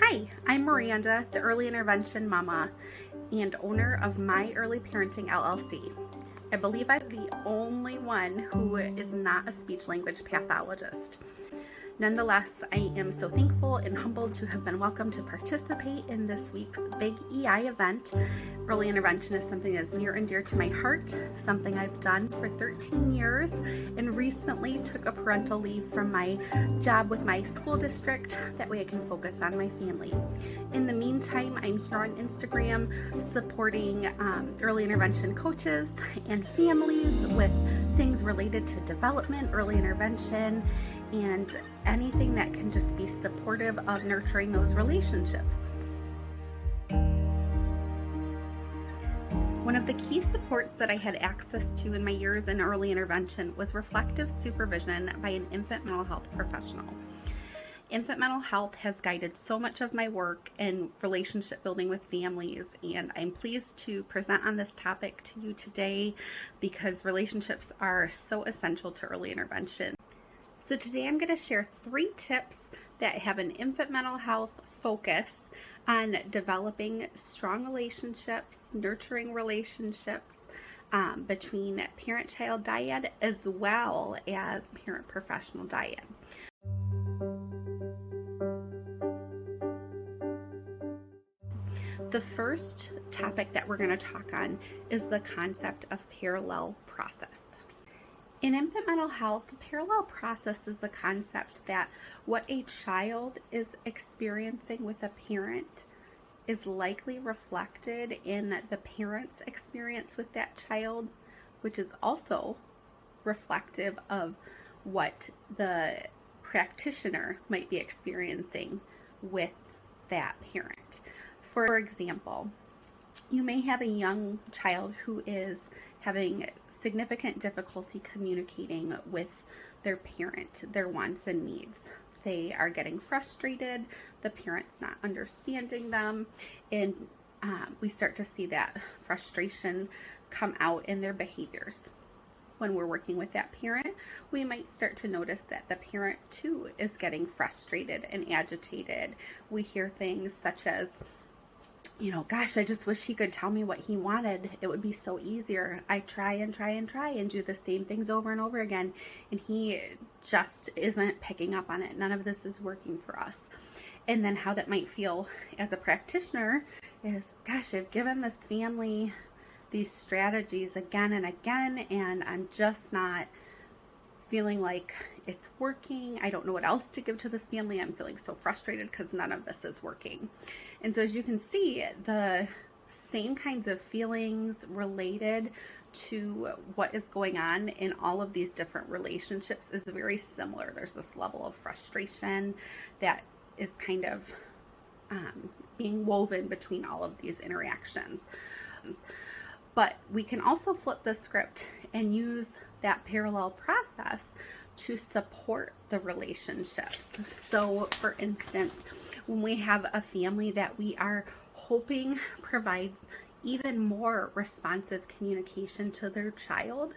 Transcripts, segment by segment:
Hi, I'm Miranda, the early intervention mama and owner of My Early Parenting LLC. I believe I'm the only one who is not a speech language pathologist. Nonetheless, I am so thankful and humbled to have been welcomed to participate in this week's big EI event. Early intervention is something that's near and dear to my heart, something I've done for 13 years, and recently took a parental leave from my job with my school district. That way I can focus on my family. In the meantime, I'm here on Instagram supporting early intervention coaches and families with things related to development, early intervention, and anything that can just be supportive of nurturing those relationships. One of the key supports that I had access to in my years in early intervention was reflective supervision by an infant mental health professional. Infant mental health has guided so much of my work in relationship building with families, and I'm pleased to present on this topic to you today because relationships are so essential to early intervention. So today I'm going to share 3 tips that have an infant mental health focus on developing strong relationships, nurturing relationships between parent-child dyad as well as parent-professional dyad. The first topic that we're going to talk on is the concept of parallel process. In infant mental health, parallel process is the concept that what a child is experiencing with a parent is likely reflected in the parent's experience with that child, which is also reflective of what the practitioner might be experiencing with that parent. For example, you may have a young child who is having significant difficulty communicating with their parent, their wants and needs. They are getting frustrated, the parent's not understanding them, and we start to see that frustration come out in their behaviors. When we're working with that parent, we might start to notice that the parent too is getting frustrated and agitated. We hear things such as, gosh, I just wish he could tell me what he wanted. It would be so easier. I try and do the same things over and over again, and he just isn't picking up on it. None of this is working for us. And then how that might feel as a practitioner is, gosh, I've given this family these strategies again and again, and I'm just not feeling like it's working. I don't know what else to give to this family. I'm feeling so frustrated because none of this is working. And so as you can see, the same kinds of feelings related to what is going on in all of these different relationships is very similar. There's this level of frustration that is kind of being woven between all of these interactions. But we can also flip the script and use that parallel process to support the relationships. So for instance, when we have a family that we are hoping provides even more responsive communication to their child,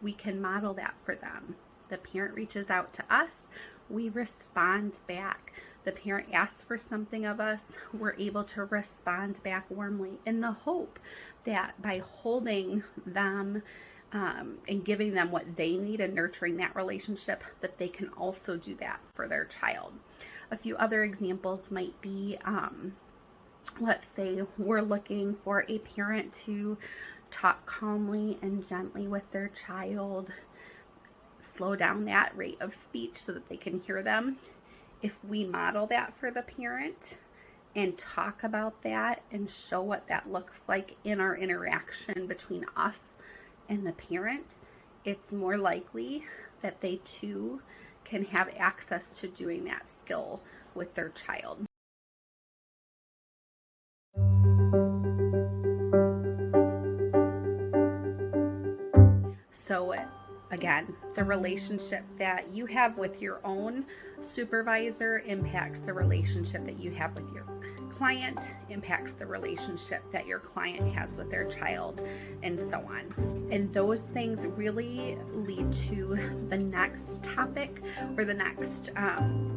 we can model that for them. The parent reaches out to us, we respond back. The parent asks for something of us, we're able to respond back warmly in the hope that by holding them and giving them what they need and nurturing that relationship, that they can also do that for their child. A few other examples might be, let's say we're looking for a parent to talk calmly and gently with their child, slow down that rate of speech so that they can hear them. If we model that for the parent and talk about that and show what that looks like in our interaction between us and the parent, it's more likely that they too can have access to doing that skill with their child. So again, the relationship that you have with your own supervisor impacts the relationship that you have with your client, impacts the relationship that your client has with their child, and so on. And those things really lead to the next topic or the next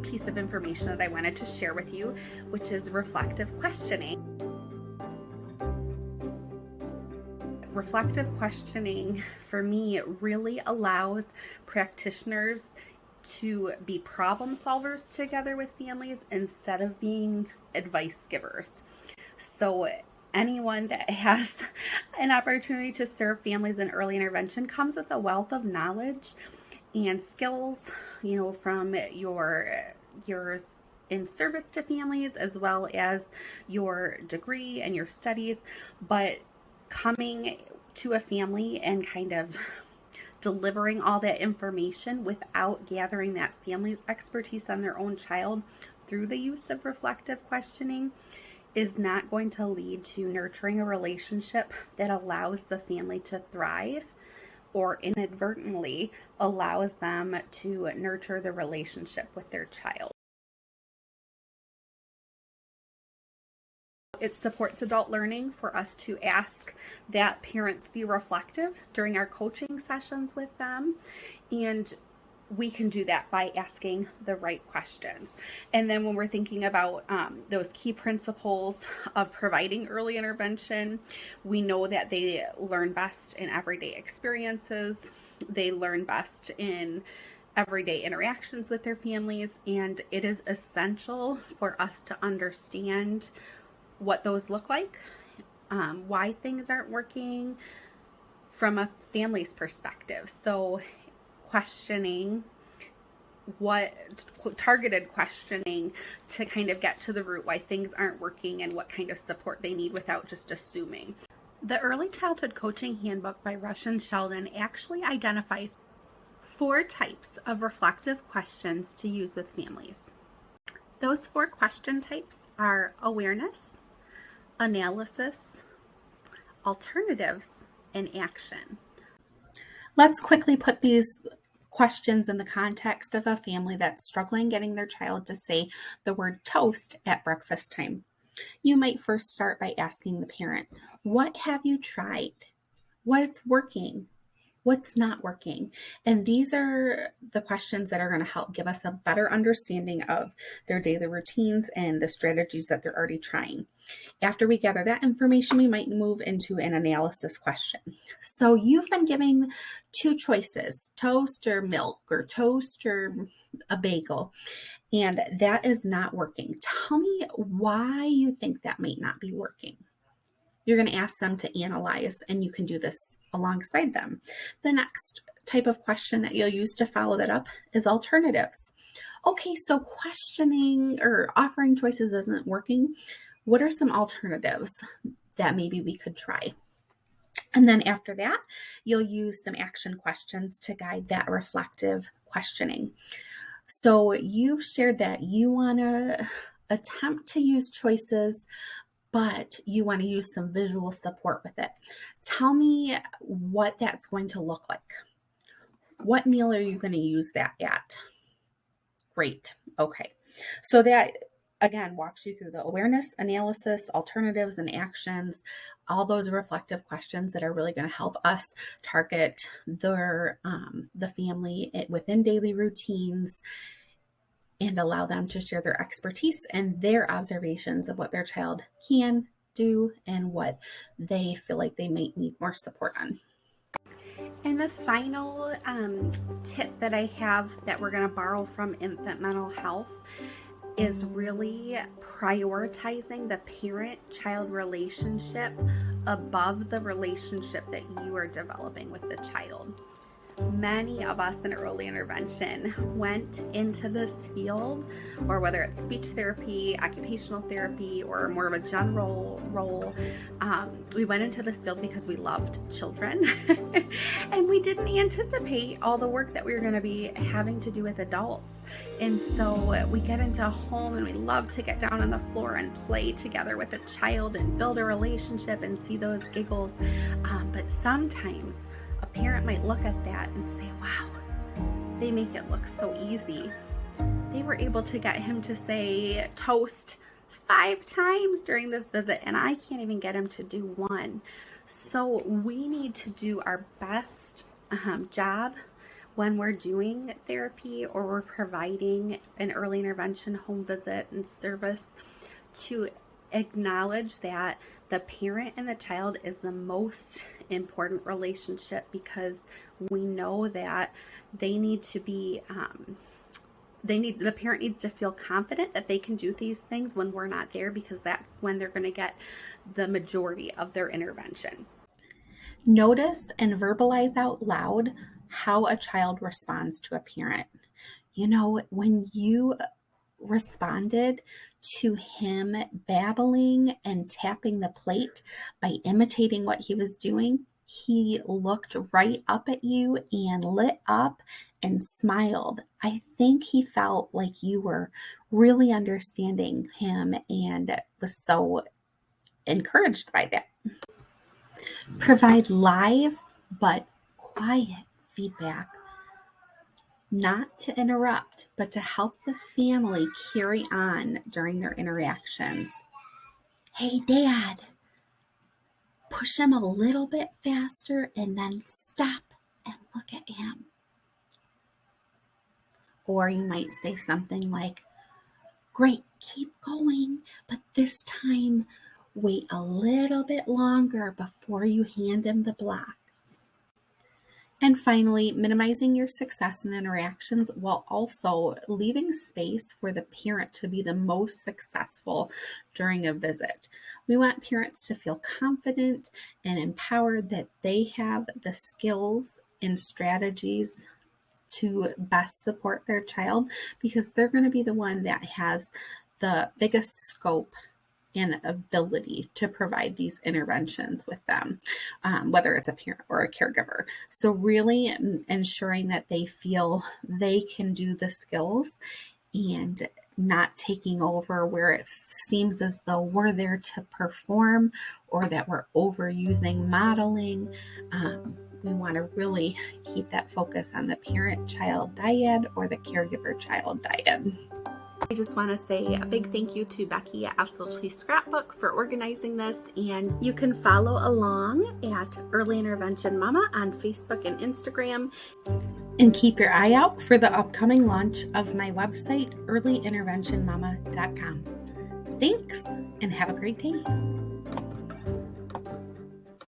piece of information that I wanted to share with you, which is reflective questioning. Reflective questioning for me really allows practitioners to be problem solvers together with families instead of being advice givers. So anyone that has an opportunity to serve families in early intervention comes with a wealth of knowledge and skills, from yours in service to families, as well as your degree and your studies. But coming to a family and kind of delivering all that information without gathering that family's expertise on their own child through the use of reflective questioning is not going to lead to nurturing a relationship that allows the family to thrive, or inadvertently allows them to nurture the relationship with their child. It supports adult learning for us to ask that parents be reflective during our coaching sessions with them, and we can do that by asking the right questions. And then when we're thinking about those key principles of providing early intervention, we know that they learn best in everyday experiences. They learn best in everyday interactions with their families, and it is essential for us to understand what those look like, why things aren't working from a family's perspective. So questioning, targeted questioning to kind of get to the root why things aren't working and what kind of support they need without just assuming. The Early Childhood Coaching Handbook by Rush and Sheldon actually identifies 4 types of reflective questions to use with families. Those 4 question types are awareness, analysis, alternatives, and action. Let's quickly put these questions in the context of a family that's struggling getting their child to say the word toast at breakfast time. You might first start by asking the parent, what have you tried? What's working? What's not working? And these are the questions that are going to help give us a better understanding of their daily routines and the strategies that they're already trying. After we gather that information, we might move into an analysis question. So you've been giving 2 choices, toast or milk, or toast or a bagel, and that is not working. Tell me why you think that might not be working. You're going to ask them to analyze, and you can do this alongside them. The next type of question that you'll use to follow that up is alternatives. Okay, so questioning or offering choices isn't working. What are some alternatives that maybe we could try? And then after that, you'll use some action questions to guide that reflective questioning. So you've shared that you want to attempt to use choices, but you want to use some visual support with it. Tell me what that's going to look like. What meal are you going to use that at? Great. Okay. So that, again, walks you through the awareness, analysis, alternatives, and actions, all those reflective questions that are really going to help us target the family within daily routines and allow them to share their expertise and their observations of what their child can do and what they feel like they might need more support on. And the final tip that I have that we're going to borrow from infant mental health is really prioritizing the parent-child relationship above the relationship that you are developing with the child. Many of us in early intervention went into this field, or whether it's speech therapy, occupational therapy, or more of a general role, we went into this field because we loved children and we didn't anticipate all the work that we were going to be having to do with adults. And so we get into a home and we love to get down on the floor and play together with a child and build a relationship and see those giggles. But sometimes a parent might look at that and say, wow, they make it look so easy. They were able to get him to say toast 5 times during this visit, and I can't even get him to do 1. So we need to do our best job when we're doing therapy or we're providing an early intervention home visit and service, to acknowledge that the parent and the child is the most important relationship, because we know that they need to be the parent needs to feel confident that they can do these things when we're not there, because that's when they're going to get the majority of their intervention. Notice and verbalize out loud how a child responds to a parent. When you responded to him babbling and tapping the plate by imitating what he was doing, he looked right up at you and lit up and smiled. I think he felt like you were really understanding him and was so encouraged by that. Provide live but quiet feedback, not to interrupt, but to help the family carry on during their interactions. Hey, Dad, push him a little bit faster and then stop and look at him. Or you might say something like, great, keep going, but this time wait a little bit longer before you hand him the block. And finally, minimizing your success in interactions while also leaving space for the parent to be the most successful during a visit. We want parents to feel confident and empowered that they have the skills and strategies to best support their child, because they're going to be the one that has the biggest scope and ability to provide these interventions with them, whether it's a parent or a caregiver. So really ensuring that they feel they can do the skills and not taking over where it seems as though we're there to perform or that we're overusing modeling. We want to really keep that focus on the parent-child dyad or the caregiver-child dyad. I just want to say a big thank you to Becky at SLP Scrapbook for organizing this, and you can follow along at Early Intervention Mama on Facebook and Instagram. And keep your eye out for the upcoming launch of my website, earlyinterventionmama.com. Thanks, and have a great day.